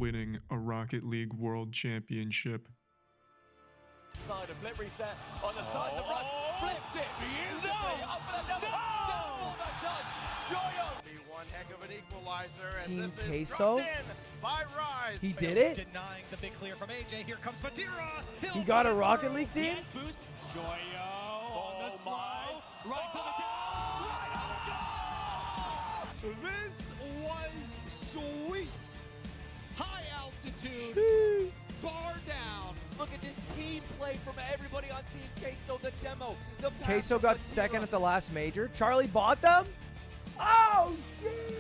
winning a Rocket League World Championship. Side of Flip reset on the side of the run, flips it beautifully up for another down that touch. Joyo. One heck of an equalizer, Team and this is Queso? dropped in by Rise. He did it? Denying the big clear from AJ. Here comes Badira. He got a Rocket League team? Yes, boost. Joyo on the fly. Right to the down. Right on goal. This was sweet. High altitude. Sheesh. Bar down. Look at this team play from everybody on Team Queso. The demo. The Queso got second at the last major. Charlie bought them? Oh, shit!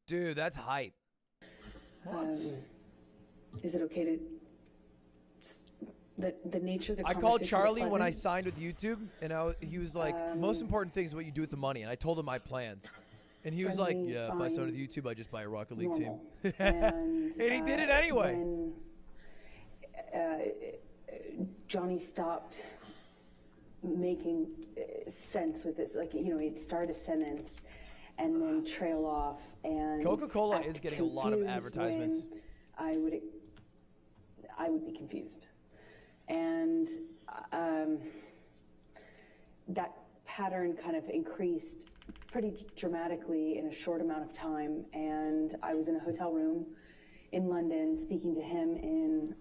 Dude, that's hype. Is it okay to... The nature of the I conversation called was Charlie when I pleasant. signed with YouTube, and he was like, most important thing is what you do with the money. And I told him my plans. And he was like, Friendly, yeah, if I fine, signed with YouTube, I just buy a Rocket League normal. team. And he did it anyway. When Johnny stopped making sense with this, like, you know, he'd start a sentence and then trail off, and Coca-Cola act is getting a lot of confused advertisements. when I would be confused. And that pattern kind of increased pretty dramatically in a short amount of time. And I was in a hotel room in London speaking to him in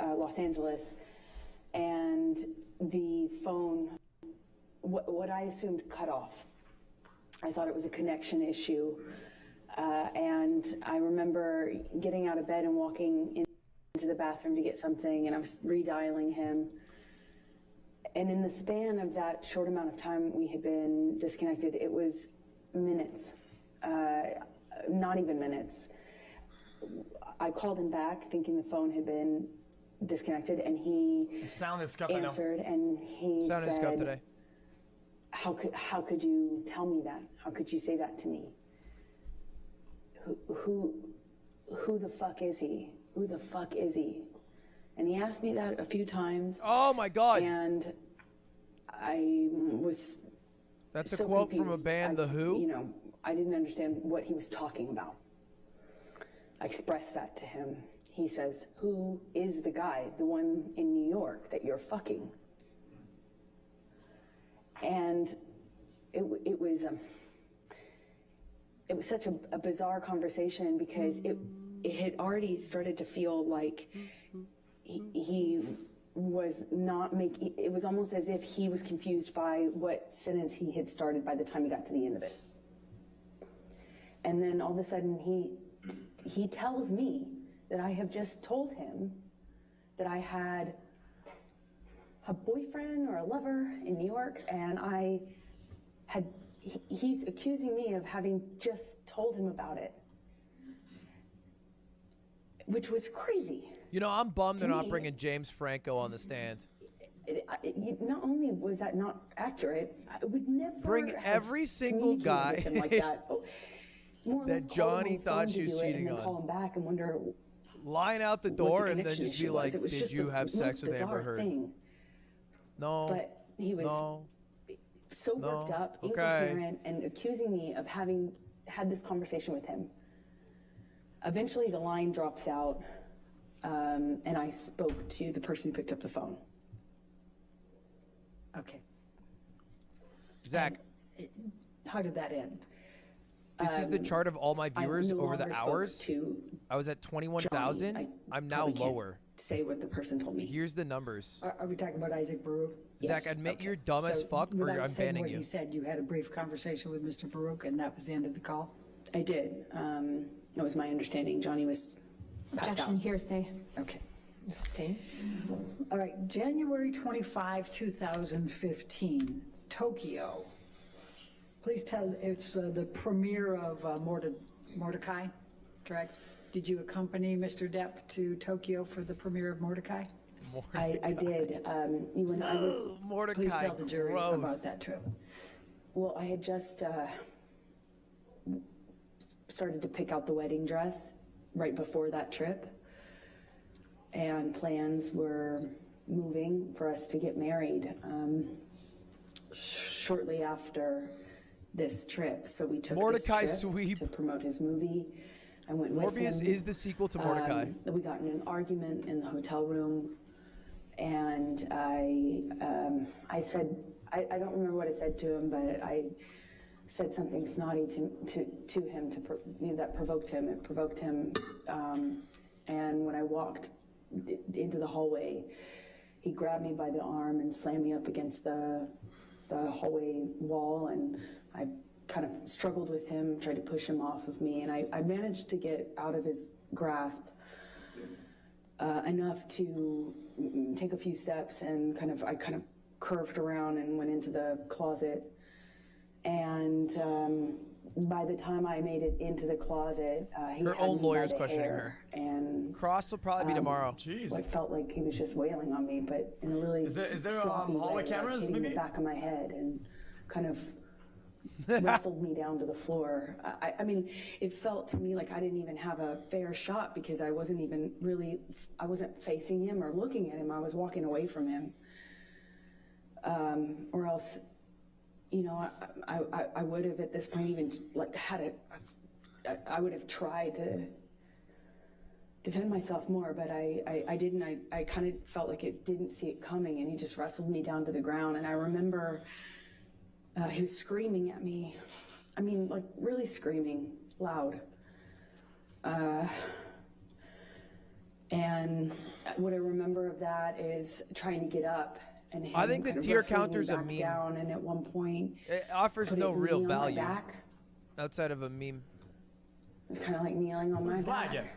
Los Angeles, and the phone, what I assumed, cut off. I thought it was a connection issue. And I remember getting out of bed and walking into the bathroom to get something, and I was redialing him. And in the span of that short amount of time we had been disconnected, it was minutes, not even minutes. I called him back thinking the phone had been disconnected, and he answered, and he Sounded scuffed said, today. how could you tell me that? How could you say that to me? Who the fuck is he? Who the fuck is he? And he asked me that a few times. Oh my God. And I was That's a so quote from a confused. band, The Who. You know, I didn't understand what he was talking about. I expressed that to him. He says, who is the guy, the one in New York that you're fucking? And it was such a bizarre conversation, because it had already started to feel like he was not making, it was almost as if he was confused by what sentence he had started by the time he got to the end of it. And then all of a sudden he tells me that I have just told him that I had a boyfriend or a lover in New York, and he's accusing me of having just told him about it, which was crazy. You know, I'm bummed they're not me. bringing James Franco on the stand. Not only was that not accurate, I would never Bring have every single guy communicated with him like that. More or that less call him Johnny on the thought phone she to was do it cheating and then on. call him back and wonder Line out the what door the and then connection just be issue like, was. It was did just you the have sex most with Amber bizarre Heard? thing. No. But he was No. so worked No. up, Okay. incoherent, and accusing me of having had this conversation with him. Eventually the line drops out, and I spoke to the person who picked up the phone. Okay. Zach, How did that end? this is the chart of all my I viewers no over the longer spoke hours. to I was at 21,000. Johnny. I I'm now probably can't lower. say what the person told me. Here's the numbers. Are we talking about Isaac Baruch? Yes. Zach, admit Okay. you're dumb as So fuck or without I'm saying banning what you. he said, you had a brief conversation with Mr. Baruch, and that was the end of the call? I did. That was my understanding. Johnny was passed out. Objection, hearsay. Okay. Sustain. All right, January 25, 2015, Tokyo. Please tell, it's the premiere of Mordecai, correct? Did you accompany Mr. Depp to Tokyo for the premiere of Mordecai? I did. When I was, Mordecai, Please tell the jury gross. about that trip. well, I had just started to pick out the wedding dress right before that trip, and plans were moving for us to get married. shortly after this trip. So we took Mordecai this trip sweep. to promote his movie. I went with Morbius him. is the sequel to Mordecai. We got in an argument in the hotel room, and I said, I don't remember what I said to him, but I said something snotty to him that provoked him. It provoked him, and when I walked into the hallway, he grabbed me by the arm and slammed me up against the hallway wall, and I kind of struggled with him, tried to push him off of me, and I managed to get out of his grasp enough to take a few steps, and I kind of curved around and went into the closet. And by the time I made it into the closet, he Her had own me by lawyer's the questioning hair, and Cross will probably be tomorrow. Jeez. I felt like he was just wailing on me, but in a really Is there sloppy hallway way, cameras, like hitting maybe? the back of my head and kind of wrestled me down to the floor. I mean, it felt to me like I didn't even have a fair shot because I wasn't facing him or looking at him. I was walking away from him. Or else, you know, I would have at this point even I would have tried to defend myself more, but I didn't. I kind of felt like it didn't see it coming, and he just wrestled me down to the ground. And I remember he was screaming at me. I mean, like really screaming loud. And what I remember of that is trying to get up. And him I think the kind of tier wrestling me counter's a back meme. down, and at one point, It offers put no his real knee on my value back. outside of a meme. It was kind of like kneeling on my It's back. lagging.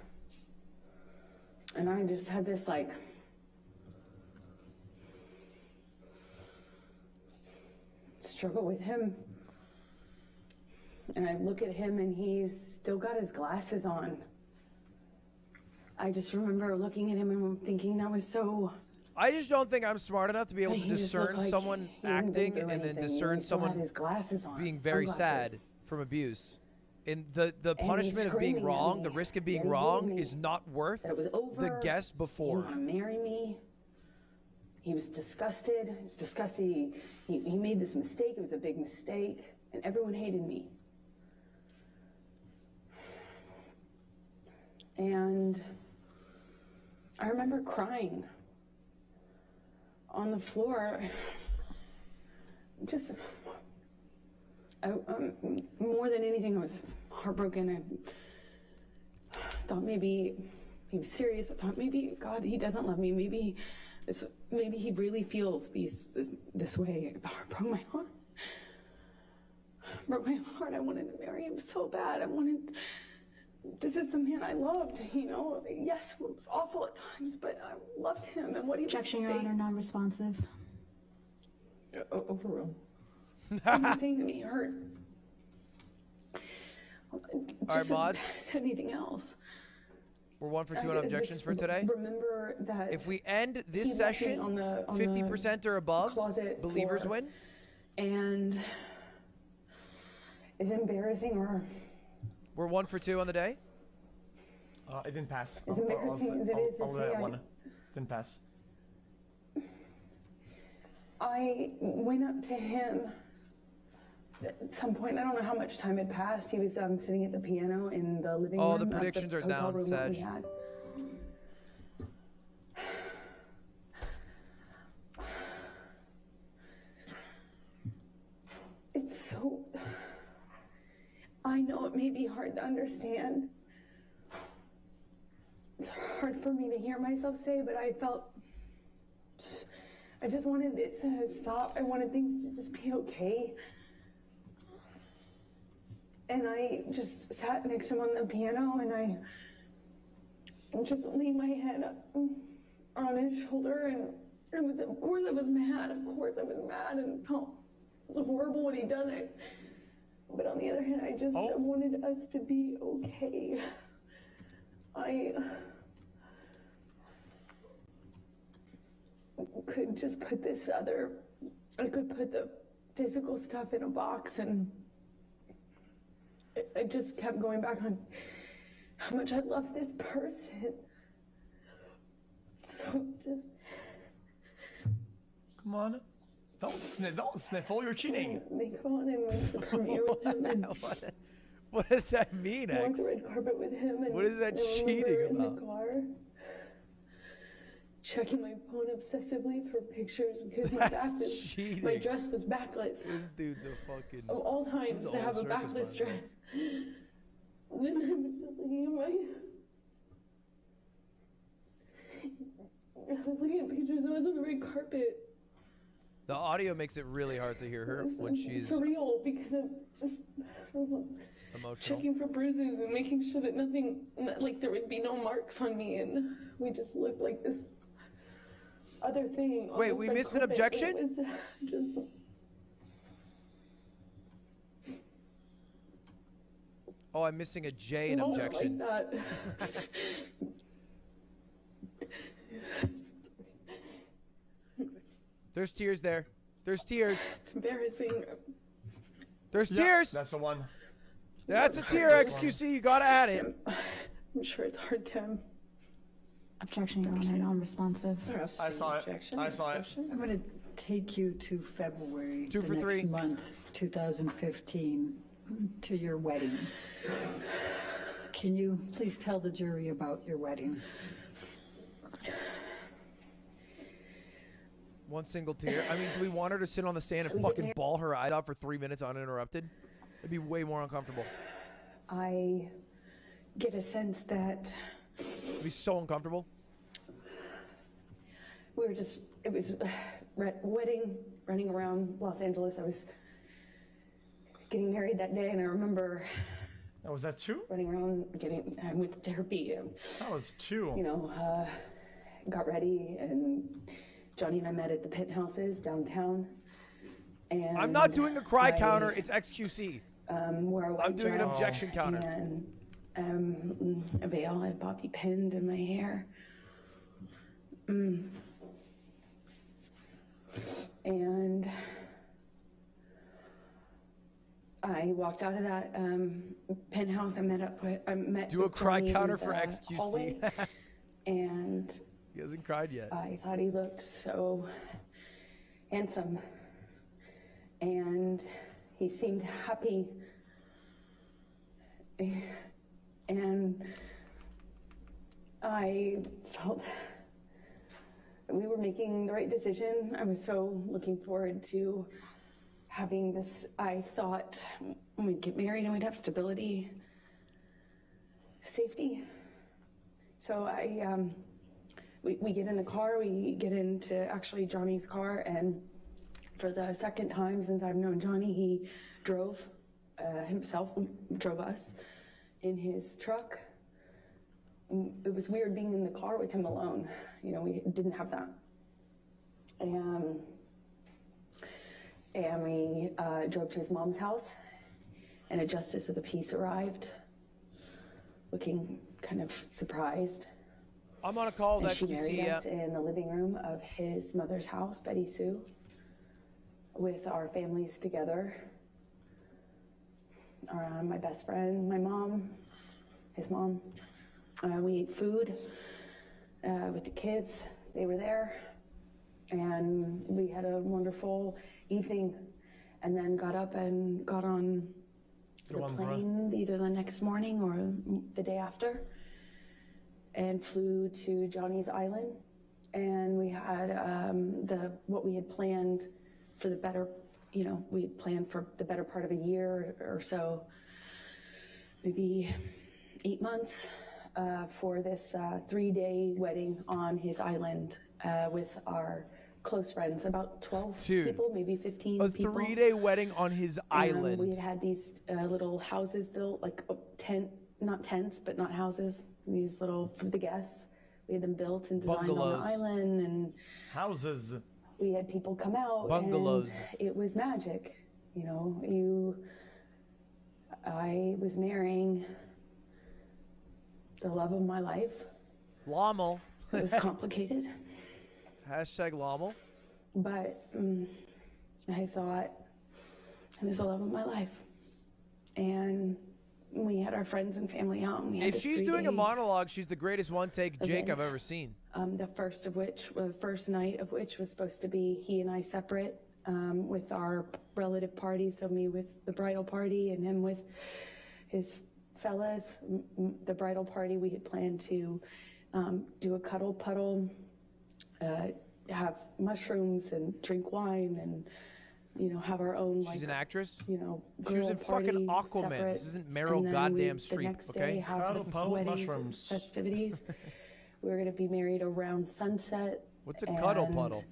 And I just had this like struggle with him. And I look at him and he's still got his glasses on. I just remember looking at him and thinking that was so... I just don't think I'm smart enough to be able to He just discern looked like someone he hadn't been acting through and then anything, discern he still had someone his glasses on, being very sunglasses. sad from abuse. And the he's punishment of being screaming at wrong, me. the risk of Then being he told wrong me is not worth that it was over. the guess He before. didn't want to marry me. He was disgusted. He was disgusted. He made this mistake. It was a big mistake. And everyone hated me. And I remember crying on the floor. Just, more than anything, I was heartbroken. I thought maybe he was serious. I thought maybe, God, he doesn't love me. Maybe he really feels this way. It broke my heart. Broke my heart. I wanted to marry him so bad. This is the man I loved, you know. Yes, it was awful at times, but I loved him and what he was Objection, Your saying. Honor, non-responsive. Overruled. What he was saying to me hurt. Just mods. as anything else. We're 1 for 2 I on just objections for today. Remember that If we end this he left me session on the 50% or above, closet believers floor. win. And is it embarrassing or We're 1 for 2 on the day. It didn't pass. Is it embarrassing as it is to I'll say let I- one. Didn't pass. I went up to him at some point. I don't know how much time had passed. He was sitting at the piano in the living room. Oh, the of predictions are hotel down, room that we Sag. had. It's so... I know it may be hard to understand. It's hard for me to hear myself say, but I felt... I just wanted it to stop. I wanted things to just be okay. And I just sat next to him on the piano and I just laid my head on his shoulder, and it was, of course I was mad. Of course I was mad and felt it was horrible what he'd done. But on the other hand, I just wanted us to be okay. I could just put I could put the physical stuff in a box, and I just kept going back on how much I love this person. So just... Come on. Don't sniffle. You're cheating. They come on and went to the premiere with him. And What does that mean, walked X? the red carpet with him. And What is that I remember cheating in about? the car, checking my phone obsessively for pictures because my That's my cheating. dress was backless. This dude's a fucking. Of all times He's to a have a whole circus backless by dress. And then I was just looking at my. I was looking at pictures. I was on the red carpet. The audio makes it really hard to hear her It's when she's surreal because I was emotional. checking for bruises and making sure that nothing, like there would be no marks on me, and we just looked like this other thing. on Wait, this we red missed an carpet. objection? It was just. Oh, I'm missing a J in Oh, objection. Like that. There's tears there. There's tears. It's embarrassing. There's Yeah, tears. That's the one. That's a tear, XQC. You gotta add it. I'm sure it's hard, Tim. Objection, Your Honor, non-responsive. I saw it. I saw it. I'm going to take you to February 2 for 3. next month, 2015, to your wedding. Can you please tell the jury about your wedding? One single tear. I mean, do we want her to sit on the stand and fucking bawl her eyes out for 3 minutes uninterrupted? It'd be way more uncomfortable. I get a sense that It'd be so uncomfortable. we were just, it was a wedding, running around Los Angeles. I was getting married that day, and I remember Oh, was that 2? running around I went to therapy and, That was 2. you know, got ready, and Johnny and I met at the Penthouses downtown. And I'm not doing a cry I, counter. It's XQC. wore a white I'm doing an dress objection counter. and a veil. I had bobby pinned in my hair. And I walked out of that penthouse. I met Do a with cry Johnny in counter for the XQC. hallway, and He hasn't cried yet. I thought he looked so handsome, and he seemed happy, and I felt we were making the right decision. I was so looking forward to having this. I thought we'd get married and we'd have stability, safety. So we get in the car, we get into actually Johnny's car, and for the second time since I've known Johnny, he drove drove us in his truck. It was weird being in the car with him alone. You know, we didn't have that. And we drove to his mom's house, and a justice of the peace arrived, looking kind of surprised. I'm on a call with And she married XQC. us in the living room of his mother's house, Betty Sue, with our families together. My best friend, my mom, his mom. We ate food with the kids. They were there. And we had a wonderful evening, and then got up and got on the plane either the next morning or the day after, and flew to Johnny's Island. And we had what we had planned for the better, you know, we had planned for the better part of a year or so, maybe 8 months, for this 3-day wedding on his island with our close friends, about 12 people, maybe 15 A people. 3-day wedding on his island. We had these little houses built, like not tents, but not houses. These little, for the guests. We had them built and designed Bungalows. on the island, and houses. we had people come out. Bungalows. And it was magic. You know, I was marrying the love of my life. Lommel. It was complicated. Hashtag Lommel. But I thought it was the love of my life. And we had our friends and family out. And we had If this she's doing a 3-day monologue, she's the greatest one-take Jake I've event. ever seen. The first night of which was supposed to be he and I separate, with our relative party. So me with the bridal party and him with his fellas. The bridal party, we had planned to do a cuddle puddle, have mushrooms and drink wine and, you know, have our own, like, She's an actress? you know, She was girl in fucking party Aquaman. separate. This isn't Meryl And then goddamn the Streep, next okay? day have Cuddle the puddle wedding mushrooms. festivities. We were going to be married around sunset. What's a cuddle and, puddle?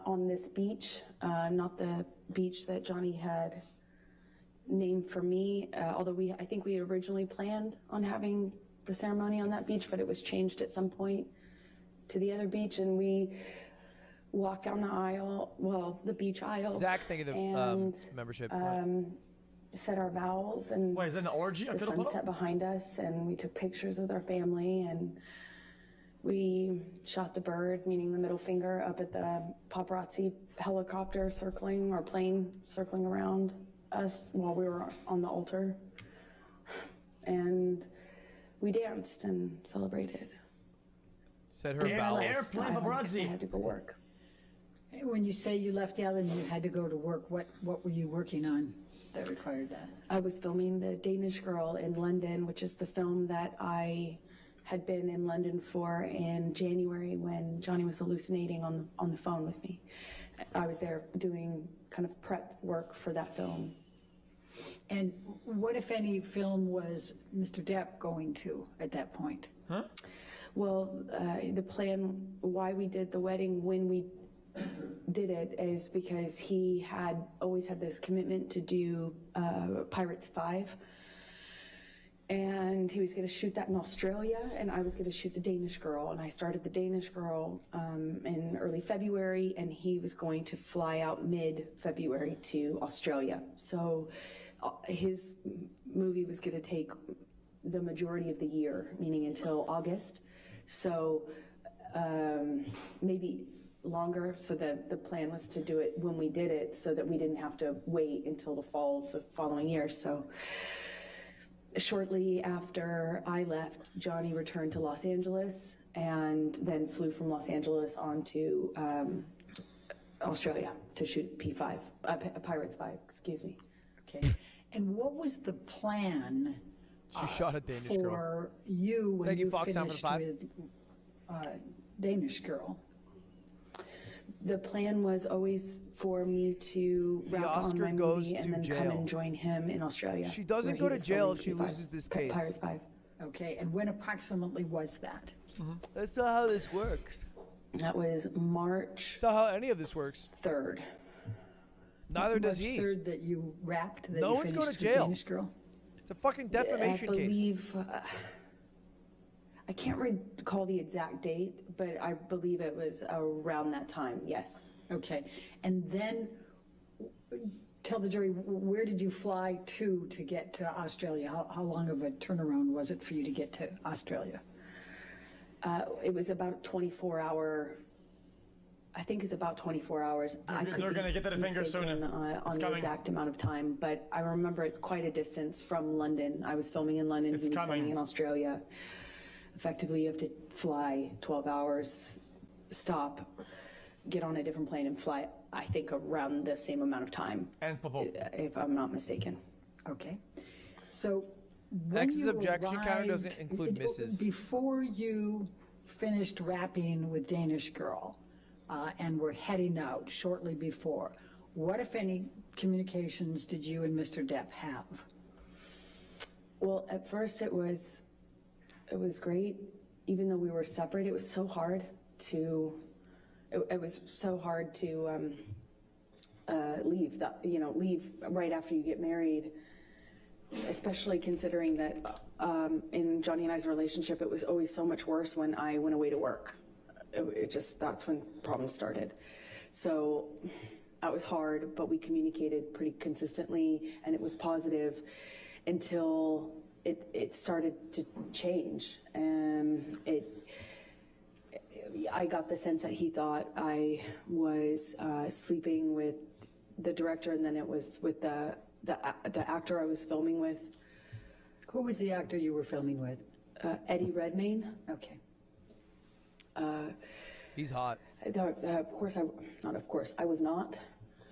On this beach, not the beach that Johnny had named for me, although I think we had originally planned on having the ceremony on that beach, but it was changed at some point to the other beach, and we walked down the aisle, well, the beach aisle. Zach, thank you for the and, membership. said our vows, and Wait, is that an orgy? A the cuddle puddle? sunset behind us, and we took pictures with our family, and we shot the bird, meaning the middle finger, up at the paparazzi helicopter circling, or plane circling around us while we were on the altar. And we danced and celebrated. Said her vows. Airplane I paparazzi. had to go work. When you say you left the island and you had to go to work, what were you working on that required that? I was filming The Danish Girl in London, which is the film that I had been in London for in January when Johnny was hallucinating on the phone with me. I was there doing kind of prep work for that film. And what, if any, film was Mr. Depp going to at that point? Huh? Well, the plan, why we did the wedding when we did it, is because he had always had this commitment to do Pirates 5. And he was going to shoot that in Australia, and I was going to shoot The Danish Girl. And I started The Danish Girl in early February, and he was going to fly out mid-February to Australia. So his movie was going to take the majority of the year, meaning until August. So maybe longer. So the plan was to do it when we did it, so that we didn't have to wait until the fall of the following year. So shortly after I left, Johnny returned to Los Angeles and then flew from Los Angeles on to Australia to shoot Pirates 5, excuse me. Okay. And what was the plan She shot a Danish for girl. you when Thank you, you Fox Sound for the finished with Danish Girl? The plan was always for me to wrap on Oscar my goes movie and to then jail. come and join him in Australia. She doesn't where go he to was jail filming if she P5 loses this case. Pirates 5. Okay, and when approximately was that? That's not how this works. That was March That's not how any of this works. 3rd. Neither does March he. 3rd that you wrapped, that No you one's finished going to with jail. Danish Girl? It's a fucking defamation I case. believe, I can't recall the exact date, but I believe it was around that time, yes. Okay, and then tell the jury, where did you fly to get to Australia? How long of a turnaround was it for you to get to Australia? It was about 24-hour. I think it's about 24 hours. They're gonna get that finger soon. On the exact amount of time, but I remember it's quite a distance from London. I was filming in London. He was filming in Australia. Effectively, you have to fly 12 hours, stop, get on a different plane, and fly, I think, around the same amount of time. And if I'm not mistaken. Okay. So when X's you objection counter arrived- doesn't include misses. Before you finished rapping with Danish Girl and were heading out shortly before, what, if any, communications did you and Mr. Depp have? Well, at first it was great. Even though we were separate, it was so hard to leave right after you get married, especially considering that in Johnny and I's relationship, it was always so much worse when I went away to work. That's when problems started. So that was hard, but we communicated pretty consistently, and it was positive until it started to change. And I got the sense that he thought I was sleeping with the director, and then it was with the actor I was filming with. Who was the actor you were filming with? Eddie Redmayne. Okay. He's hot. I was not.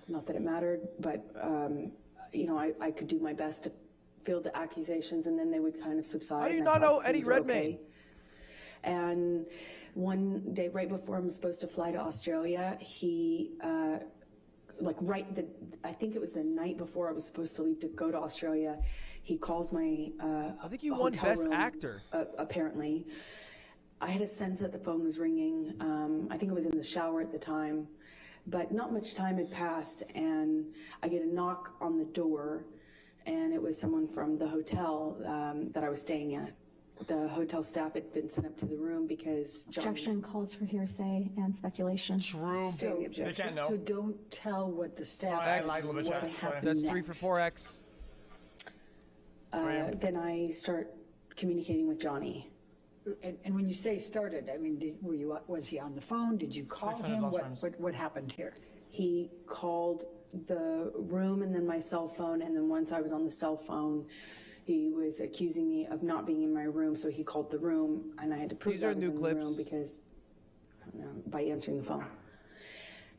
Not that it mattered, but, I could do my best to field the accusations, and then they would kind of subside. How do you and I not thought know Eddie things were Redmayne? okay. And one day, right before I'm supposed to fly to Australia, he, I think it was the night before I was supposed to leave to go to Australia, he calls my I think you won hotel Best room, Actor. apparently. I had a sense that the phone was ringing. I think it was in the shower at the time, but not much time had passed, and I get a knock on the door, and it was someone from the hotel that I was staying at. The hotel staff had been sent up to the room because Objection calls for hearsay and speculation. True. Stay They can't know. So don't tell what the staff Sorry, I lied a little bit, what Jack. Sorry. happened That's 3 next. for 4X. Then I start communicating with Johnny. And when you say started, I mean, was he on the phone? Did you call 600 him? lost What, rooms. what happened here? He called the room and then my cell phone, and then once I was on the cell phone, he was accusing me of not being in my room, so he called the room, and I had to prove These that are I was new in clips. the room because, by answering the phone.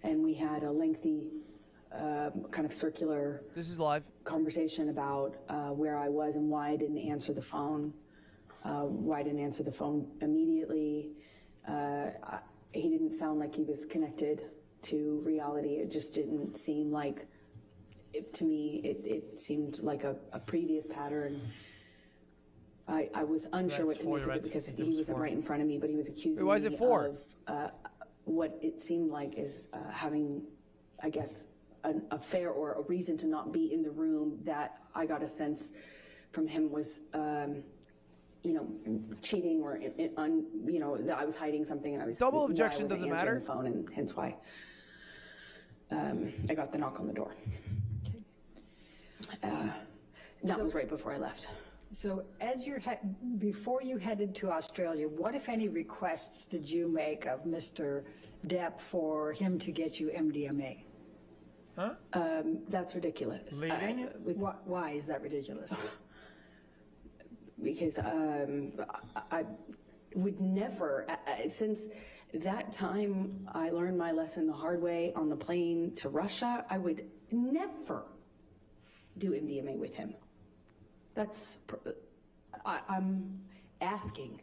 And we had a lengthy, kind of circular This is live. conversation about where I was and why I didn't answer the phone, why I didn't answer the phone immediately. He didn't sound like he was connected to reality. It just didn't seem like, to me, it seemed like a previous pattern. I was unsure what to make of it because he was right in front of me, but he was accusing Why is me it for? of what it seemed like is having, I guess, an affair or a reason to not be in the room that I got a sense from him was, cheating or, that I was hiding something and I was Double why I objection wasn't doesn't answering matter. the phone, and hence why I got the knock on the door. That was right before I left. So as before you headed to Australia, what, if any, requests did you make of Mr. Depp for him to get you MDMA? That's ridiculous. Leaving? Why is that ridiculous? Because I would never, since that time I learned my lesson the hard way on the plane to Russia, I would never do MDMA with him. I'm asking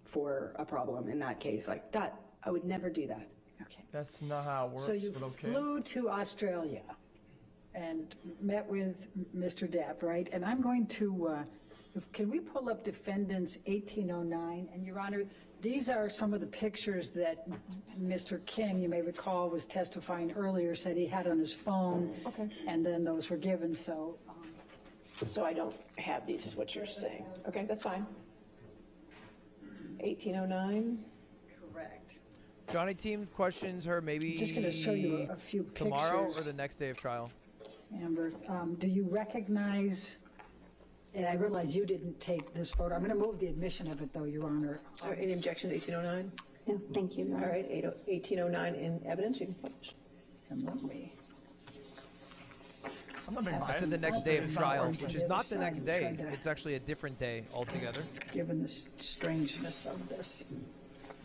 for a problem in that case. Like that, I would never do that. Okay. That's not how it works, So you but okay. flew to Australia and met with Mr. Depp, right? And I'm going to, can we pull up Defendants 1809? And Your Honor, these are some of the pictures that Mr. King, you may recall, was testifying earlier, said he had on his phone. Okay. And then those were given, so. So I don't have these, is what you're saying. Okay, that's fine. 1809. Correct. Johnny team questions her maybe Just going to show you a few pictures. tomorrow or the next day of trial. Amber, do you recognize, and I realize you didn't take this photo. I'm going to move the admission of it, though, Your Honor. Any objection to 1809? No, thank you, Your All Honor. right, 1809 in evidence, you can publish. And let me. I'm not being I biased. said the next day of It's trial, not which is on not the the next other day. side. It's actually a different day altogether. Given the strangeness of this.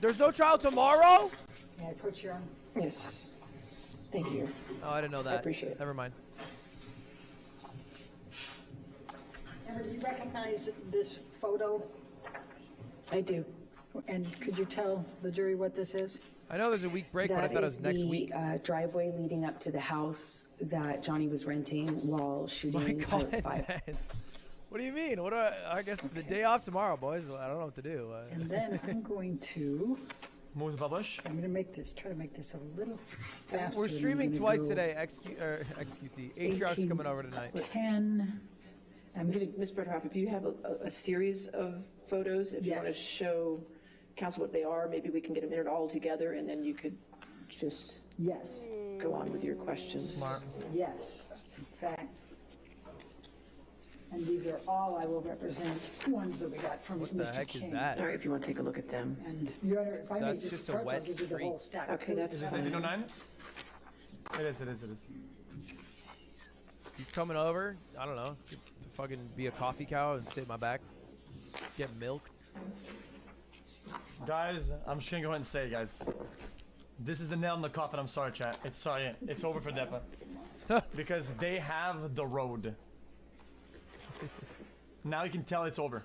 There's no trial tomorrow? May I put you on? Yes. Thank you. Oh, I didn't know that. appreciate it. Never mind. Amber, do you recognize this photo? I do. And could you tell the jury what this is? I know there's a week break, but I thought it was next week. The driveway leading up to the house that Johnny was renting while shooting My God, Pilots 5. Dad. What do you mean? What do I guess the day off tomorrow, boys. I don't know what to do. And then I'm going to, Move to publish. I'm going to try to make this a little faster. We're than streaming I'm gonna twice go today. XQC. Atriarch's coming over tonight. 10. Ms. Bretterhoff, if you have a series of photos, if you want to Yes. show council what they are, maybe we can get them entered all together, and then you could just Yes. go on with your questions. Smart. Yes. In fact, and these are all I will represent ones that we got from What the Mr. heck King. is that? All right, if you want to take a look at them. And Your Honor, if I may That's just just a approach, I'll wet give you the street. whole stack. Okay, that's Is this fine. 1809? It is. He's coming over. I don't know. To fucking be a coffee cow and sit in my back. Get milked. Guys, I'm just going to go ahead and say, guys, This is the nail in the coffin. I'm sorry, chat. It's over for Depp. Because they have the road. Now you can tell it's over.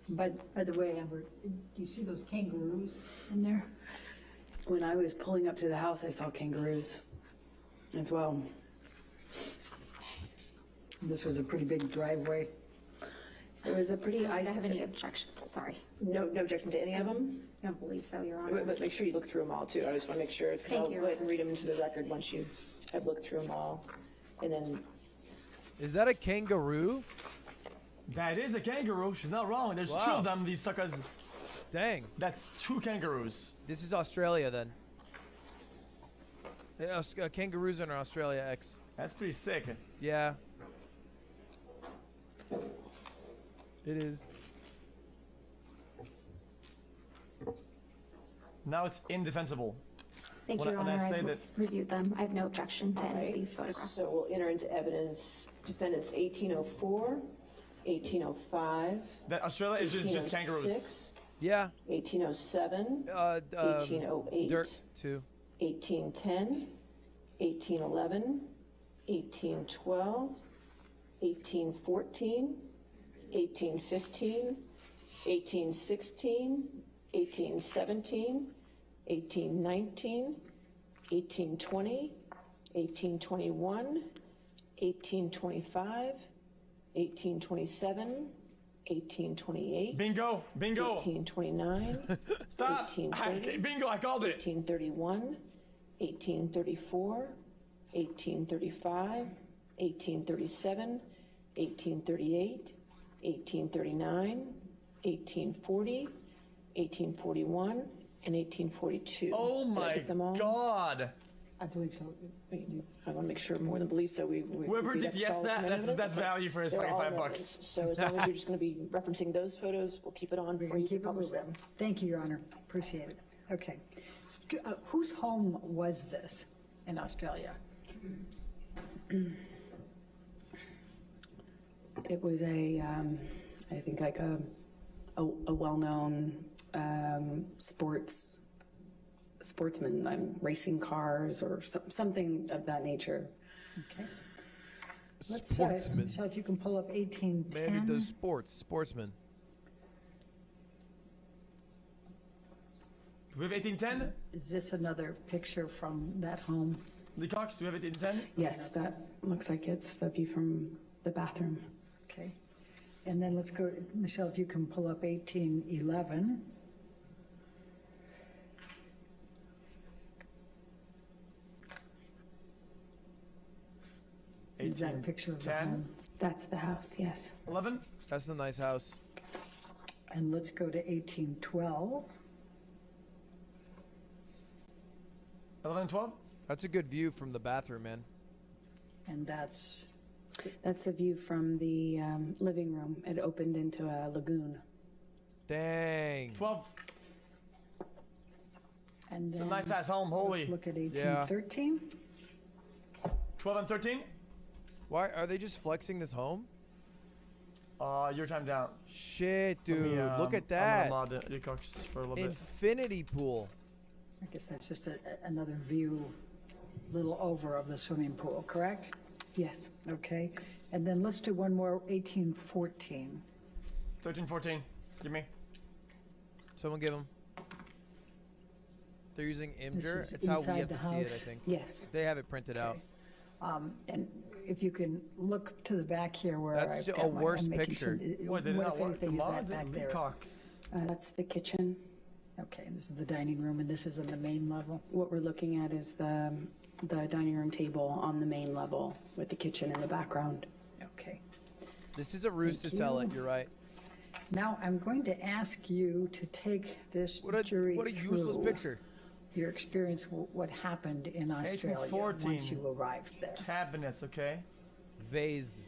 By the way, Amber, do you see those kangaroos in there? When I was pulling up to the house, I saw kangaroos as well. This was a pretty big driveway. It was a pretty I don't have any isolated. objection. Sorry. No objection to any of them? I don't believe so, Your Honor. But make sure you look through them all too. I just want to make sure, because Thank I'll you. go ahead and read them into the record once you have looked through them all. And then, Is that a kangaroo? That is a kangaroo. She's not wrong. There's two Wow. of them. These suckers. Dang. That's 2 kangaroos. This is Australia then. Yeah, kangaroos are in Australia, X. That's pretty sick. Yeah. It is. Now it's indefensible. Thank you, When Your I Honor. say I've that- reviewed them. I have no objection to any of these photographs. so we'll enter into evidence defendants 1804, 1805, That Australia is just kangaroos. 1806, Yeah. 1807, 1808, Dirt too. 1810, 1811, 1812, 1814, 1815, 1816, 1817, 1819, 1820, 1821, 1825, 1827, 1828. Bingo! Bingo! 1829. Stop! 1830, Bingo! I called it. 1831, 1834, 1835, 1837, 1838, 1839, 1840, 1841, and 1842. Oh Did I my get them all? God! I believe so. I want to make sure more than believe so. Whoever did yes that's value for his They're fucking all $5 in bucks. evidence. So as long as you're just going to be referencing those photos, we'll keep it on We're for you going to to keep it publish moving. them. Thank you, Your Honor. Appreciate it. Okay. Whose home was this in Australia? It was I think like a well-known sportsman, racing cars or something of that nature. Okay. Let's Sportsman. Michelle, if you can pull up 1810. Maybe those sportsman. Do we have 1810? Is this another picture from that home? Lee Cox, do we have 1810? Yes, that looks like it's the view from the bathroom. Okay. And then let's go, Michelle, if you can pull up 1811. Is that a picture of the 10? home? That's the house, yes. 11? That's a nice house. And let's go to 1812. 11 and 12? That's a good view from the bathroom, man. And that's That's the view from the living room. It opened into a lagoon. Dang. 12. and It's a then nice ass home, holy. let's look at 1813. 12 and 13? Why are they just flexing this home? Your time down. Shit, Let me, dude. Look at I'm that. gonna mod Lee Cox for a little bit. Infinity pool. I guess that's just another view, little over of the swimming pool, correct? Yes. Okay. And then let's do one more, 1814. 13, 14. Give me. Someone give them. They're using Imgur. is It's how we inside have the to see it, I house? think. Yes. They have it printed out. And if you can look to the back here where That's I've just got a my- worse I'm making picture. What, did it what not if work? anything is that Mod back Lee there? Cox. That's the kitchen. Okay, and this is the dining room, and this is on the main level. What we're looking at is the dining room table on the main level with the kitchen in the background. Okay. This is a ruse to Thank sell it. you. You're right. Now, I'm going to ask you to take this What a jury useless through picture. your experience, what happened in Australia 1814. once you arrived there. Cabinets, okay? Vase.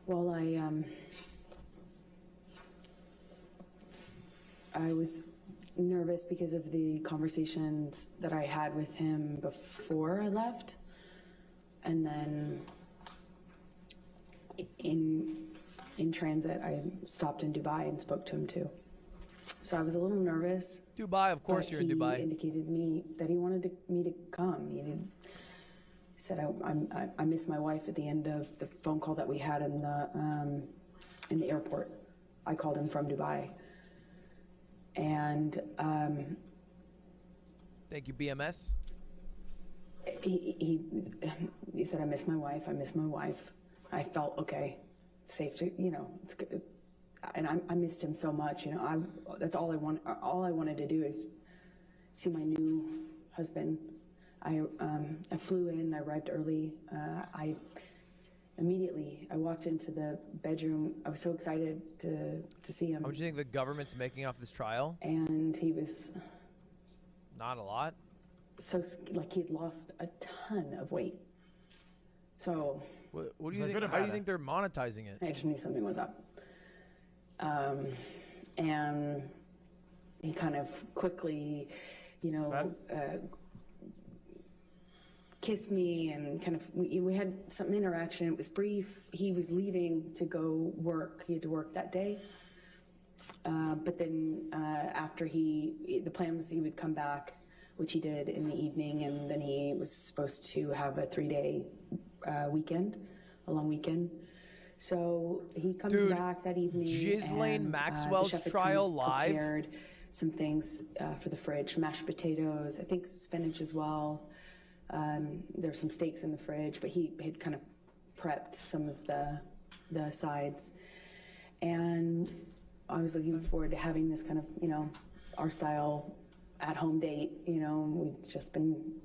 Well, I was nervous because of the conversations that I had with him before I left. And then in transit, I stopped in Dubai and spoke to him too. So I was a little nervous. Dubai, of course, you're in Dubai. He indicated to me that he wanted me to come. He said, I miss my wife at the end of the phone call that we had in the airport. I called him from Dubai. And thank you, BMS. He said, I miss my wife. I miss my wife. I felt okay, safe to, it's good. And I missed him so much, that's all I wanted to do is see my new husband. I flew in, I arrived early. I walked into the bedroom. I was so excited to see him. How much do you think the government's making off this trial? And he was... Not a lot? So, he had lost a ton of weight. So... What do you think? How do you think they're monetizing it? I just knew something was up. And he kind of quickly, kissed me and kind of, we had some interaction. It was brief. He was leaving to go work. He had to work that day. But then after the plan was he would come back, which he did in the evening, and then he was supposed to have a 3-day weekend, a long weekend. So he comes back that evening. Ghislaine and, Maxwell's trial live. Prepared some things for the fridge, mashed potatoes, I think spinach as well. There's some steaks in the fridge, but he had kind of prepped some of the sides. And I was looking forward to having this kind of, our style at-home date. We'd just been,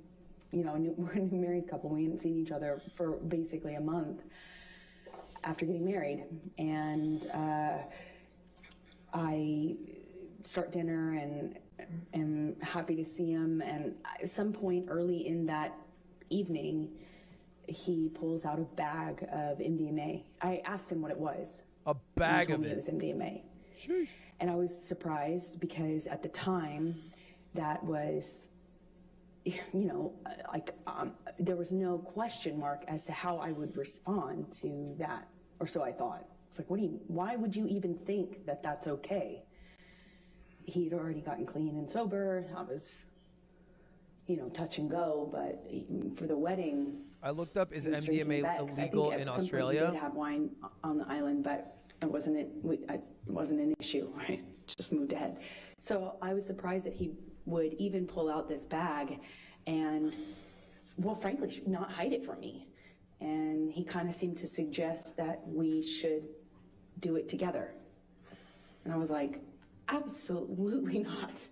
we're a new married couple. We hadn't seen each other for basically a month after getting married. And I start dinner and am happy to see him. And at some point early in that evening, he pulls out a bag of MDMA. I asked him what it was. A bag of it? It was MDMA. Sheesh. And I was surprised because at the time, that was, there was no question mark as to how I would respond to that, or so I thought. It's like, why would you even think that that's okay? He had already gotten clean and sober. I was, touch and go, but for the wedding, I looked up, is he was MDMA drinking Becks. illegal I think in at some point Australia? We did have wine on the island, but it wasn't an issue, right? Just moved ahead. So I was surprised that he would even pull out this bag and, well, frankly, not hide it from me. And he kind of seemed to suggest that we should do it together. And I was like, absolutely not.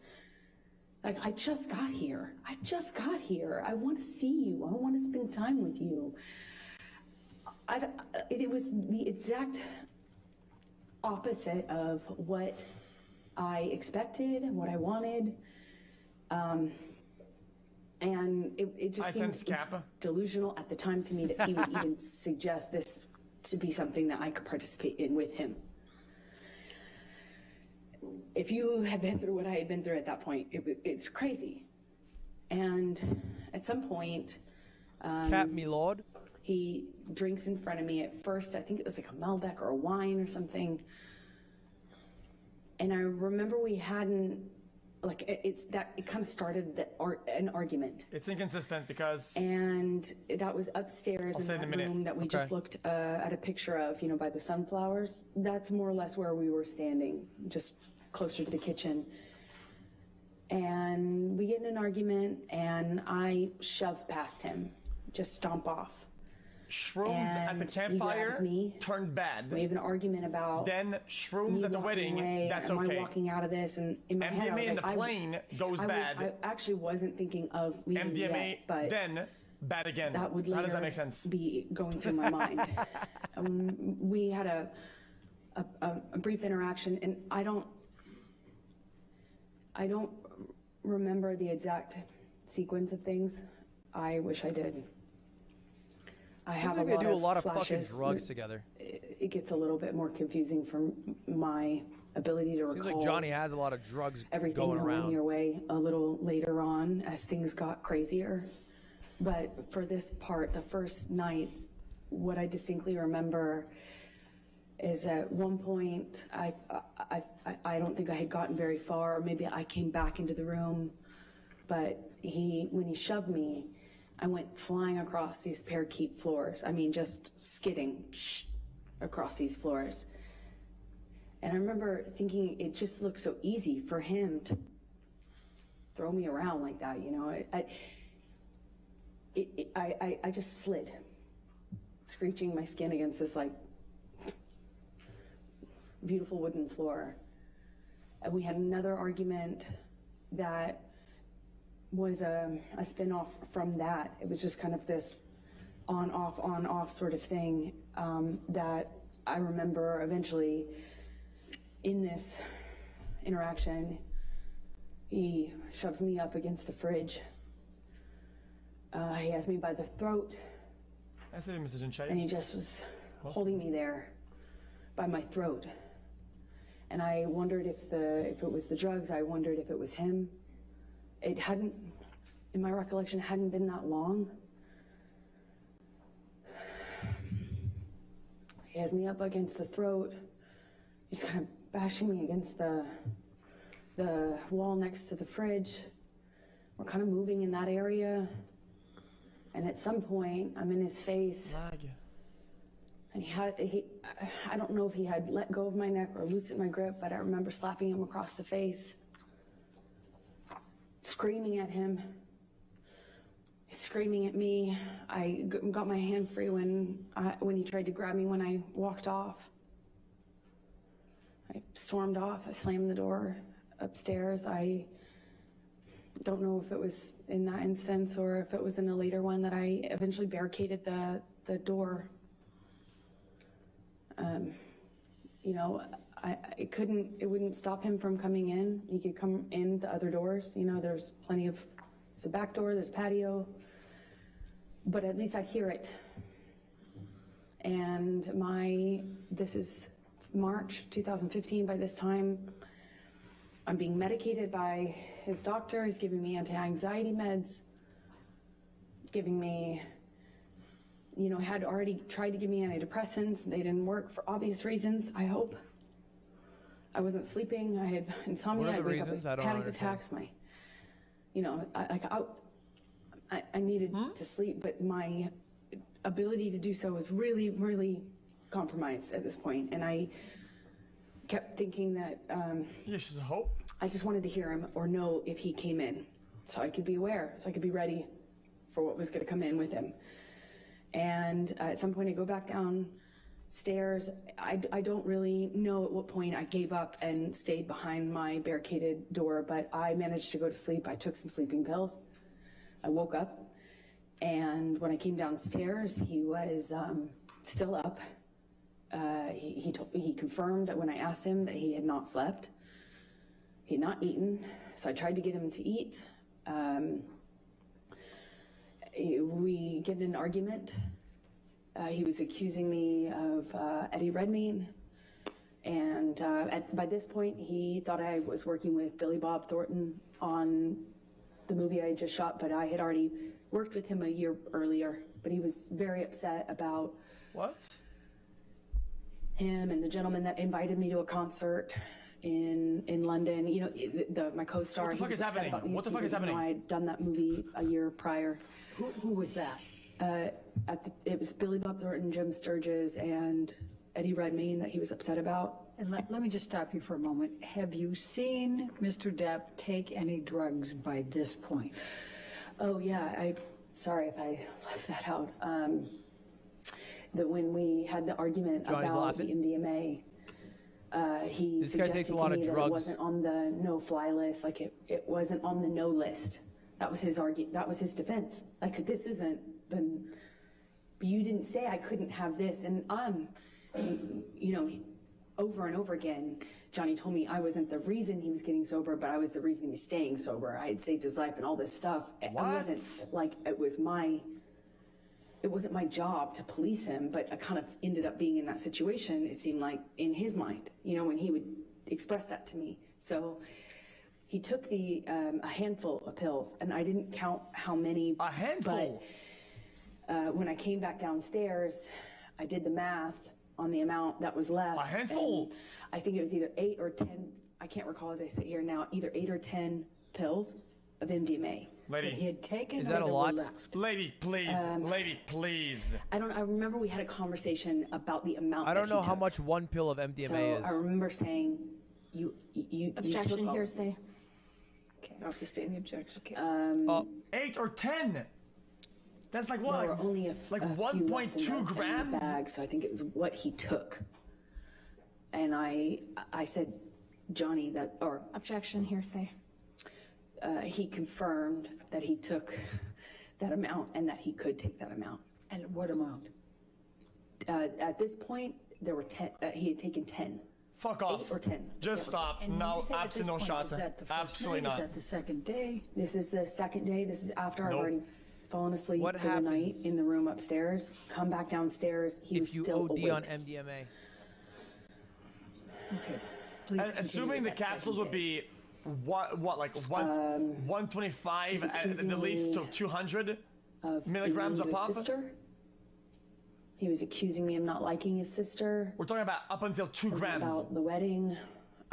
Like, I just got here. I want to see you. I want to spend time with you. It was the exact opposite of what I expected and what I wanted. And it just seemed delusional at the time to me that he would even suggest this to be something that I could participate in with him. If you had been through what I had been through at that point, it's crazy. And at some point, Cap me, Lord. He drinks in front of me. At first, I think it was like a Malbec or a wine or something. And I remember we hadn't, it kind of started an argument. It's inconsistent because... And that was upstairs in that room that we just looked at a picture of, by the sunflowers. That's more or less where we were standing, just closer to the kitchen. And we get in an argument, and I shove past him, just stomp off. Shrooms at the campfire turned bad. We have an argument about then shrooms at the wedding. That's am okay. I walking out of this? And in my head, I was MDMA in like, the plane goes bad. I actually wasn't thinking of leaving MDMA yet, but then bad again. That would How does that later make sense? Be going through my mind. We had a brief interaction, and I don't remember the exact sequence of things. I wish I did. I Seems have like a they lot do a of lot of flashes. fucking drugs together. It gets a little bit more confusing for my ability to Seems recall. like Johnny has a lot of drugs everything going going around. your way a little later on as things got crazier. But for this part, the first night, what I distinctly remember is at one point, I don't think I had gotten very far, or maybe I came back into the room, but when he shoved me, I went flying across these parakeet floors. I mean, just skidding across these floors. And I remember thinking it just looked so easy for him to throw me around like that, you know. I just slid, screeching my skin against this like beautiful wooden floor. And we had another argument that was a spin-off from that. It was just kind of this on-off sort of thing that I remember eventually in this interaction, he shoves me up against the fridge. He has me by the throat, and he just was holding me there by my throat. And I wondered if it was the drugs. I wondered if it was him. It hadn't, in my recollection, hadn't been that long. He has me up against the throat. He's kind of bashing me against the wall next to the fridge. We're kind of moving in that area. And at some point, I'm in his face. And I don't know if he had let go of my neck or loosened my grip, but I remember slapping him across the face, screaming at him. He's screaming at me. I got my hand free when he tried to grab me when I walked off. I stormed off. I slammed the door upstairs. I don't know if it was in that instance or if it was in a later one that I eventually barricaded the door. You know, it wouldn't stop him from coming in. He could come in the other doors. You know, there's a back door, there's patio, but at least I'd hear it. And this is March 2015. By this time, I'm being medicated by his doctor. He's giving me anti-anxiety meds, giving me, you know, had already tried to give me antidepressants. They didn't work for obvious reasons, I hope. I wasn't sleeping. I had insomnia. What are the I'd wake up reasons? with I don't panic understand. attacks. I needed to sleep, but my ability to do so was really, really compromised at this point. And I kept thinking that I just wanted to hear him or know if he came in so I could be aware, so I could be ready for what was going to come in with him. And at some point I go back downstairs. I don't really know at what point I gave up and stayed behind my barricaded door, but I managed to go to sleep. I took some sleeping pills. I woke up, and when I came downstairs, he was still up. He confirmed when I asked him that he had not slept. He had not eaten, so I tried to get him to eat. We get in an argument. He was accusing me of Eddie Redmayne, and by this point, he thought I was working with Billy Bob Thornton on the movie I had just shot, but I had already worked with him a year earlier. But he was very upset about him and the gentleman that invited me to a concert in London. You know, my co-star. What the fuck is happening? What the fuck is happening? I had done that movie a year prior. Who was that? It was Billy Bob Thornton, Jim Sturgis, and Eddie Redmayne that he was upset about. And let me just stop you for a moment. Have you seen Mr. Depp take any drugs by this point? Oh yeah, sorry if I left that out. That when we had the argument Johnny's about laughing. the MDMA, he This guy suggested takes a to lot me of that drugs. it wasn't on the no-fly list. Like it wasn't on the no list. That was his That was his defense. Like, this isn't the. You didn't say I couldn't have this, and you know, over and over again, Johnny told me I wasn't the reason he was getting sober, but I was the reason he was staying sober. I had saved his life and all this stuff. It wasn't like it wasn't my job to police him, but I kind of ended up being in that situation, it seemed like, in his mind, you know, when he would express that to me. So he took a handful of pills, and I didn't count how many. A handful? But when I came back downstairs, I did the math, on the amount that was left. A handful. And I think it was either 8 or 10. I can't recall as I sit here now. Either 8 or 10 pills of MDMA. He Lady, had taken Is that or a there lot? were left. lady, please, lady, please. I remember we had a conversation about the amount. I don't that know he how took. much one pill of MDMA is. So I remember saying, you Objection, took all- hearsay. Okay, I'll sustain the objection. Okay. 8 or 10. That's like There what? were only like a few left 1.2 in the grams? bag, so I think it was what he took. And I said, Johnny, that, or Objection, hearsay. he confirmed that he took that amount and that he could take that amount. And what amount? At this point, there were 10. He had taken 10. Fuck off. 8 or 10. Just stop. And No, you said at this absolutely no point, shot. was that the first Absolutely night? not. Is that the second day? This is the second day. This is after I've Nope. already fallen asleep What for the night happens in the room upstairs. Come back downstairs. He was if you still OD awake. on MDMA? Okay. Please And assuming continue the that capsules second would day. be like 125 he's at accusing the least me to 200 of milligrams a being pop. his sister. He was accusing me of not liking his sister. We're talking about up until 2 Something grams. about the wedding.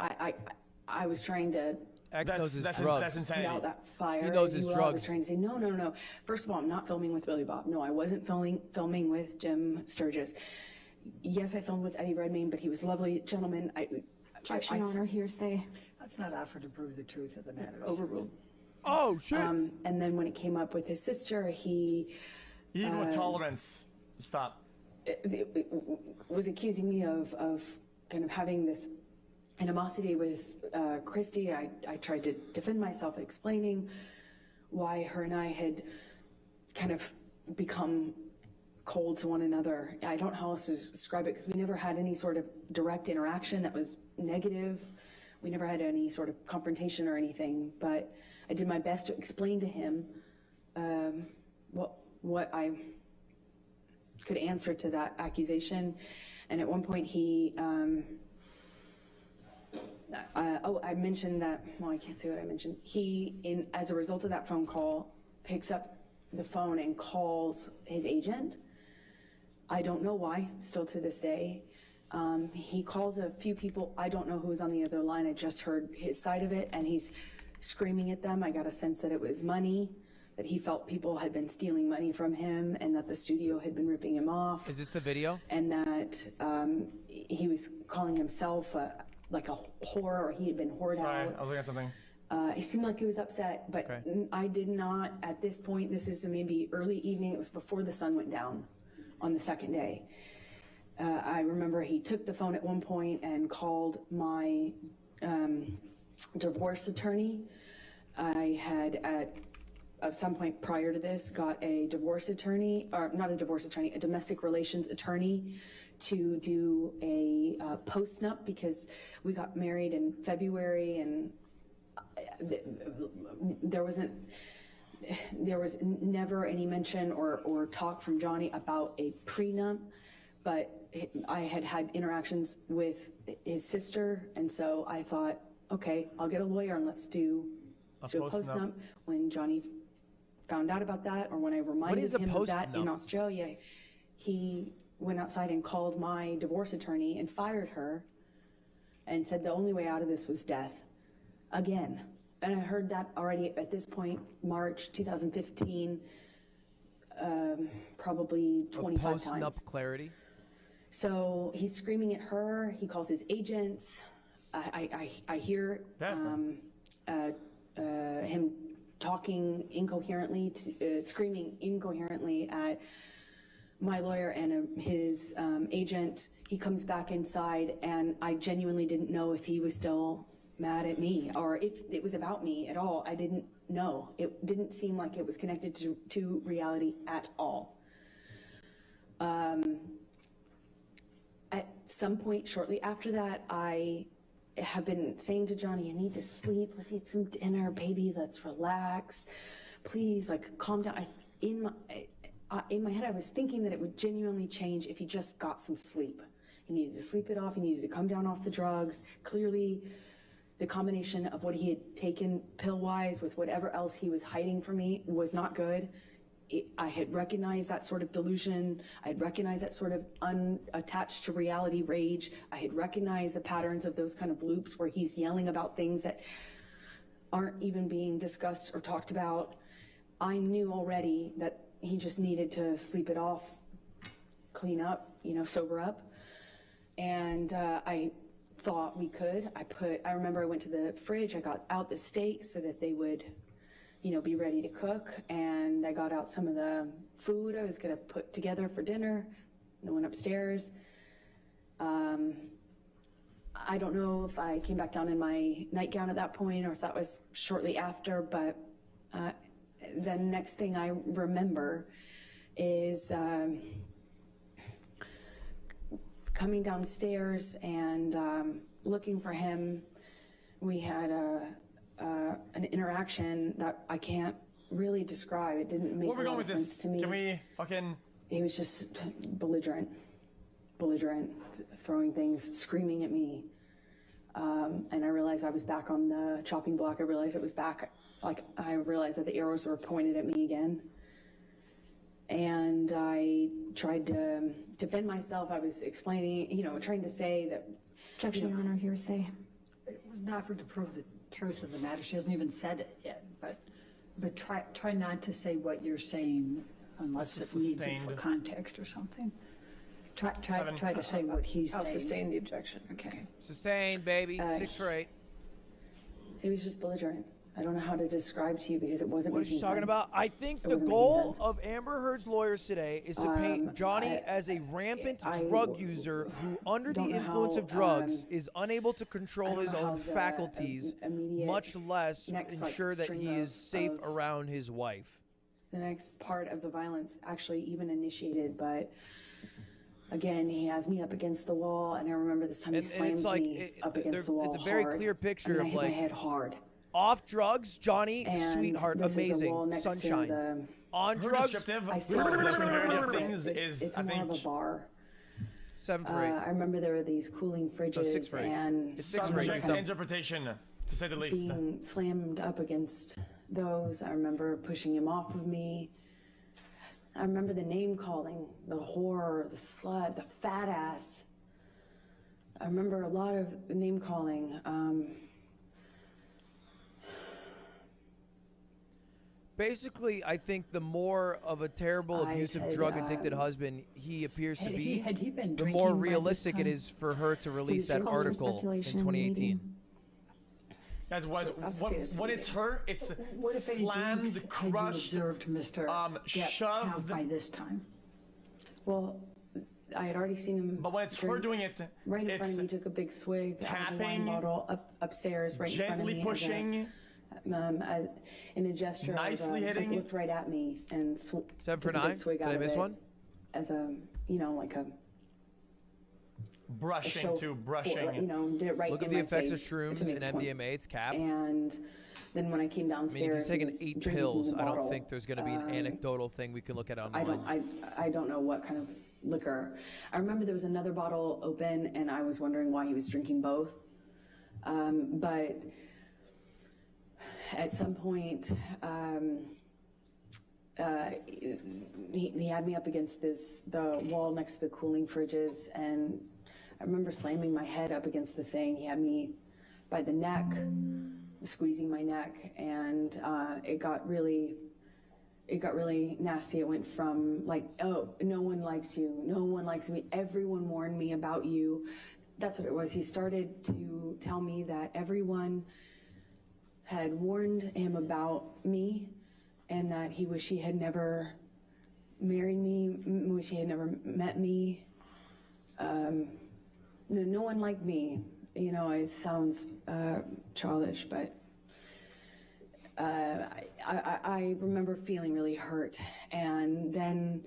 I was trying to X knows his that's drugs. put insanity. out that fire. He knows if his you will. I drugs. was trying to say, no. First of all, I'm not filming with Billy Bob. No, I wasn't filming with Jim Sturgis. Yes, I filmed with Eddie Redmayne, but he was a lovely gentleman. Objection, Your Honor, hearsay. Let's not offer to prove the truth of the matter. Overruled. Oh shit! And then when it came up with his sister, he Equal tolerance. Stop. was accusing me of kind of having this animosity with Christy. I tried to defend myself, explaining why her and I had kind of become cold to one another. I don't know how else to describe it because we never had any sort of direct interaction that was negative. We never had any sort of confrontation or anything, but I did my best to explain to him what I could answer to that accusation. And at one point he, I mentioned that, well, I can't say what I mentioned. He, as a result of that phone call, picks up the phone and calls his agent. I don't know why, still to this day. He calls a few people. I don't know who's on the other line. I just heard his side of it, and he's screaming at them. I got a sense that it was money, that he felt people had been stealing money from him, and that the studio had been ripping him off. Is this the video? And that he was calling himself like a whore, or he had been whored Sorry, out. I was looking at something. He seemed like he was upset, but Okay. I did not, at this point, this is maybe early evening, it was before the sun went down on the second day. I remember he took the phone at one point and called my divorce attorney. I had at some point prior to this got a divorce attorney, or not a divorce attorney, a domestic relations attorney to do a post-nup because we got married in February and there was never any mention or talk from Johnny about a prenup, but I had had interactions with his sister, and so I thought, okay, I'll get a lawyer and let's do a post-nup. When Johnny found out about that, or when I reminded is a him of that in post-nup? Australia, he went outside and called my divorce attorney and fired her and said the only way out of this was death. Again. And I heard that already at this point, March 2015, probably 25 Post-nup times. clarity. So he's screaming at her. He calls his agents. I hear him talking incoherently, screaming incoherently at my lawyer and his agent. He comes back inside, and I genuinely didn't know if he was still mad at me or if it was about me at all. I didn't know. It didn't seem like it was connected to reality at all. At some point shortly after that, I have been saying to Johnny, I need to sleep. Let's eat some dinner, baby. Let's relax. Please, like, calm down. In my head, I was thinking that it would genuinely change if he just got some sleep. He needed to sleep it off. He needed to come down off the drugs. Clearly, the combination of what he had taken pill-wise with whatever else he was hiding from me was not good. I had recognized that sort of delusion. I had recognized that sort of unattached to reality rage. I had recognized the patterns of those kind of loops where he's yelling about things that aren't even being discussed or talked about. I knew already that he just needed to sleep it off, clean up, sober up. And I thought we could. I remember I went to the fridge, I got out the steak so that they would be ready to cook, and I got out some of the food I was gonna put together for dinner. I went upstairs. I don't know if I came back down in my nightgown at that point or if that was shortly after, but the next thing I remember is coming downstairs and looking for him. We had an interaction that I can't really describe. It didn't make a lot of sense to me. Can we fucking... He was just belligerent, throwing things, screaming at me. And I realized I was back on the chopping block. I realized it was back, I realized that the arrows were pointed at me again. And I tried to defend myself. I was explaining, trying to say that... Objection, Your Honor, hearsay. It was not for to prove the truth of the matter. She hasn't even said it yet, but try not to say what you're saying unless it needs it for context or something. Try to say what he's saying. I'll sustain the objection. Okay. Sustained, baby. 6 for 8. He was just belligerent. I don't know how to describe to you because it wasn't What is making she talking sense. about? I think It the wasn't goal making sense. of Amber Heard's lawyers today is to paint Johnny as a rampant drug user who, under the don't know influence of how, drugs, is unable to I control don't his know how own the faculties, immediate much less next, ensure that string he is safe of around his wife. The next part of the violence actually even initiated, but again, he has me up against the wall, and I remember this time he slams me up against the wall. It's a very hard. clear picture I of hit my head hard. Off drugs, Johnny, And sweetheart, this is a amazing, wall next to sunshine. the- On Her drugs, descriptive, I the saw the severity of bar. things is, It's I more think... of a bar. 7 for 8. I remember there were these cooling fridges 6 for 8. and It's 6 for I 8. remember Subject to interpretation, to say the least. being slammed up against those. I remember pushing him off of me. I remember the name calling, the whore, the slut, the fat ass. I remember a lot of name calling. Basically, I think the more of a terrible, I abusive, said, drug-addicted husband he appears to Had be, he been the drinking more by this realistic it time? is for her to release that calls for article in speculation in the 2018. meeting. Guys, see this when it's her, it's What if any slammed, drinks had you crushed, observed Mr. Depp have shoved. by this time? Well, I had already seen him. But when it's her drink doing it, right in front of me, it's took a big swig out of a wine tapping, bottle upstairs, right in front of me. gently pushing, as in a gesture, nicely like hitting. looked right at me and 7 took for a big 9. swig Did out I of miss it one? as a like a brushing show to for- brushing. did it right Look in at the my effects of face shrooms to make and a point. MDMA. It's cap. And then when I came I mean, if downstairs, he's taken he was 8 drinking pills, the I don't bottle. think there's going to be an anecdotal thing we can look at online. I don't know what kind of liquor. I remember there was another bottle open, and I was wondering why he was drinking both. But at some point, he had me up against the wall next to the cooling fridges, and I remember slamming my head up against the thing. He had me by the neck, squeezing my neck, and it got really nasty. It went from like, oh, no one likes you, no one likes me, everyone warned me about you. That's what it was. He started to tell me that everyone had warned him about me, and that he wished he had never married me, wish he had never met me. No one liked me. You know, it sounds childish, but I remember feeling really hurt. And then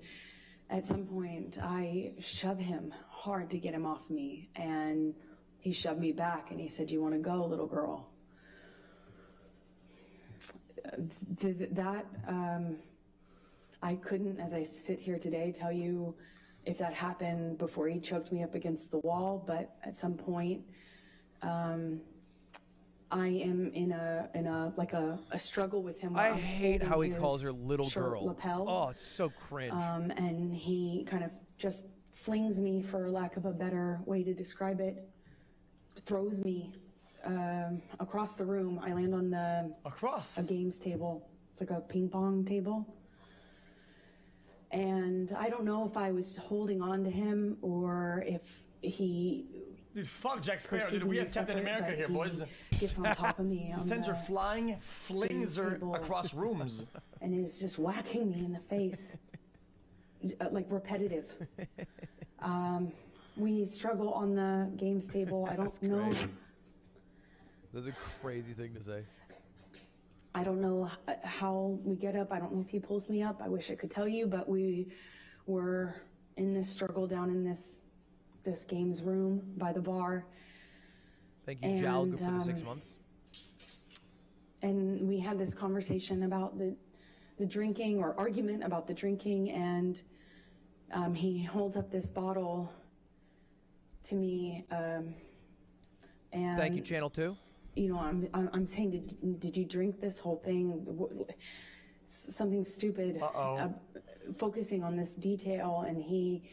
at some point, I shoved him hard to get him off me, and he shoved me back, and he said, "You want to go, little girl?" I couldn't, as I sit here today, tell you if that happened before he choked me up against the wall, but at some point, I I am in a struggle with him. I hate how he calls her little girl. Lapel. Oh, it's so cringe. And he kind of just flings me, for lack of a better way to describe it, throws me across the room. I land on a games table. It's like a ping pong table. And I don't know if I was holding on to him or if he... Dude, fuck Jack Sparrow, dude. We have Captain America here, boys. Gets on top of me. He sends her flying, flings her across rooms. And is just whacking me in the face. Like repetitive. We struggle on the games table. I don't know. That's a crazy thing to say. I don't know how we get up. I don't know if he pulls me up. I wish I could tell you, but we were in this struggle down in this games room by the bar. Thank you, Jalg, for the 6 months. And we had this conversation about the drinking, or argument about the drinking, and he holds up this bottle to me. And thank you, Channel 2. You know, I'm saying, did you drink this whole thing? Something stupid. Focusing on this detail, and he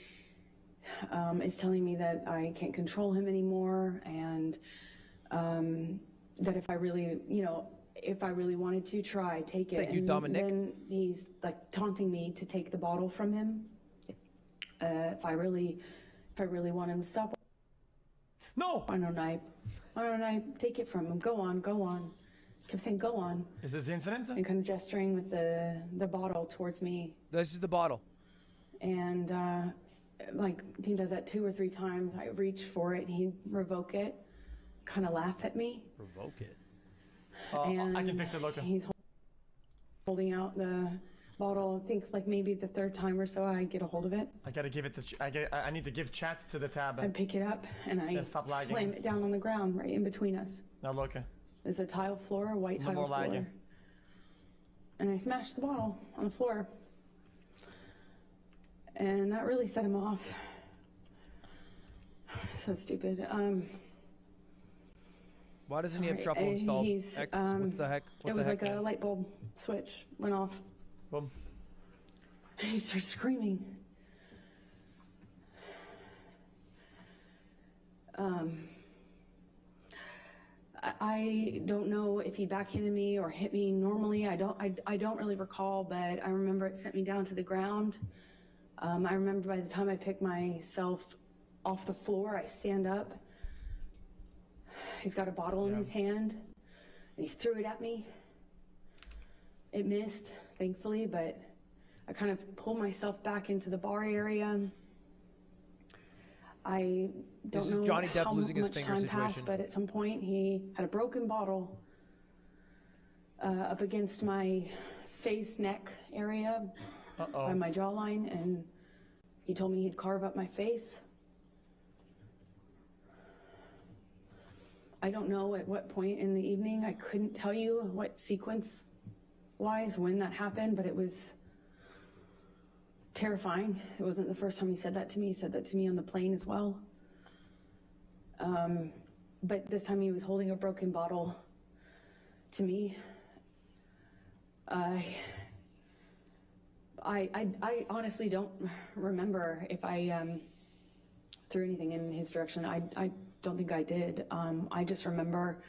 is telling me that I can't control him anymore, and that if I really, if I really wanted to take it. Thank you, Dominic. Then he's like taunting me to take the bottle from him. If I really want him to stop. No. Why don't I take it from him? Go on. Kept saying, go on. Is this the incident? And kind of gesturing with the bottle towards me. This is the bottle. And he does that 2 or 3 times. I reach for it, he'd revoke it, kind of laugh at me. Revoke it. And I can fix it, look. He's holding out the bottle. I think like maybe the 3rd time or so I get a hold of it. I gotta give it to. I need to give chat to the tab. I pick it up and I slam it down on the ground right in between us. Now look. It's a tile floor, a white tile floor. Lagging. And I smashed the bottle on the floor. And that really set him off. So stupid. Why doesn't he have truffle installed? X, what the heck? It was like a light bulb switch went off. Boom. And he starts screaming. I don't know if he backhanded me or hit me normally. I don't really recall, but I remember it sent me down to the ground. I remember by the time I picked myself off the floor, I stand up. He's got a bottle in his hand, and he threw it at me. It missed, thankfully, but I kind of pulled myself back into the bar area. I don't know Johnny Depp how losing his much finger time situation. passed, but at some point he had a broken bottle up against my face, neck area by my jawline, and he told me he'd carve up my face. I don't know at what point in the evening. I couldn't tell you what sequence-wise when that happened, but it was terrifying. It wasn't the first time he said that to me. He said that to me on the plane as well. But this time he was holding a broken bottle to me. I honestly don't remember if I threw anything in his direction. I don't think I did. I just remember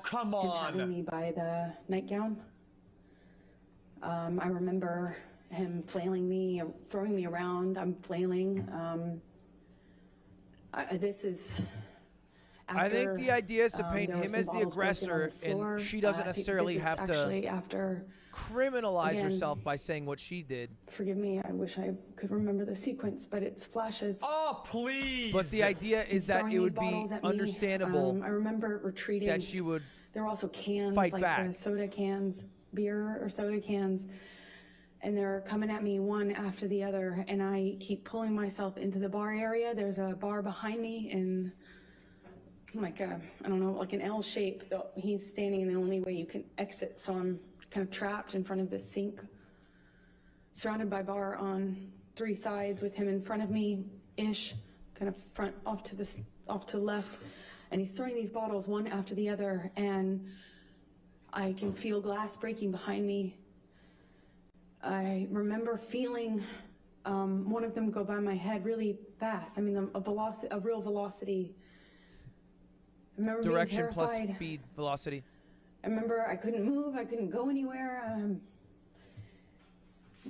come him on. having me by the nightgown. I remember him flailing me, throwing me around. I'm flailing. This is after, I think the idea is to paint him as the aggressor, and she doesn't necessarily have to after criminalize herself by saying what she did. Forgive me, I wish I could remember the sequence, but it's flashes. Oh, please! But the idea is that it would be understandable. I remember retreating. That she would there were also cans, fight like back. the soda cans, beer or soda cans, and they're coming at me one after the other, and I keep pulling myself into the bar area. There's a bar behind me in like a, I don't know, like an L shape. He's standing in the only way you can exit, so I'm kind of trapped in front of this sink, surrounded by bar on 3 sides with him in front of me ish, kind of front off to the left, and he's throwing these bottles one after the other, and I can feel glass breaking behind me. I remember feeling one of them go by my head really fast. I mean, a real velocity. I remember Direction being plus terrified. speed, velocity. I remember I couldn't move, I couldn't go anywhere.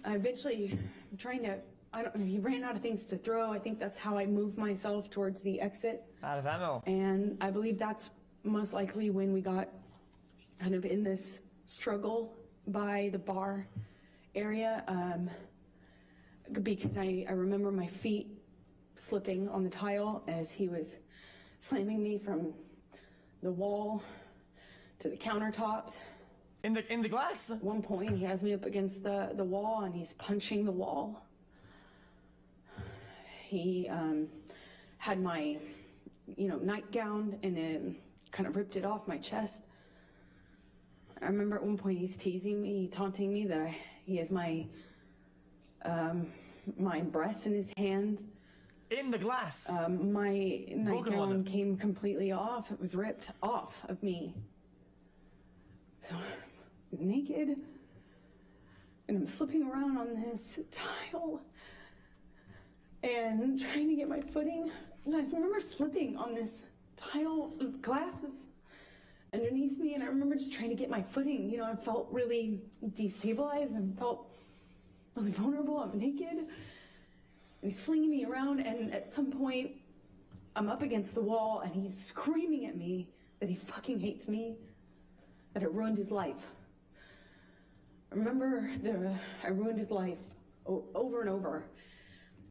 I eventually, he ran out of things to throw. I think that's how I moved myself towards the exit. Out of ammo. And I believe that's most likely when we got kind of in this struggle by the bar area. Because I remember my feet slipping on the tile as he was slamming me from the wall to the countertops. In the glass? At one point, he has me up against the wall, and he's punching the wall. He had my, nightgown, and it kind of ripped it off my chest. I remember at one point he's teasing me, taunting me that he has my breasts in his hands. In the glass? My nightgown came completely off. It was ripped off of me. So I was naked, and I'm slipping around on this tile and trying to get my footing. And I remember slipping on this tile. Glass was underneath me, and I remember just trying to get my footing. I felt really destabilized and felt really vulnerable. I'm naked, and he's flinging me around, and at some point, I'm up against the wall, and he's screaming at me that he fucking hates me, that it ruined his life. I remember I ruined his life over and over.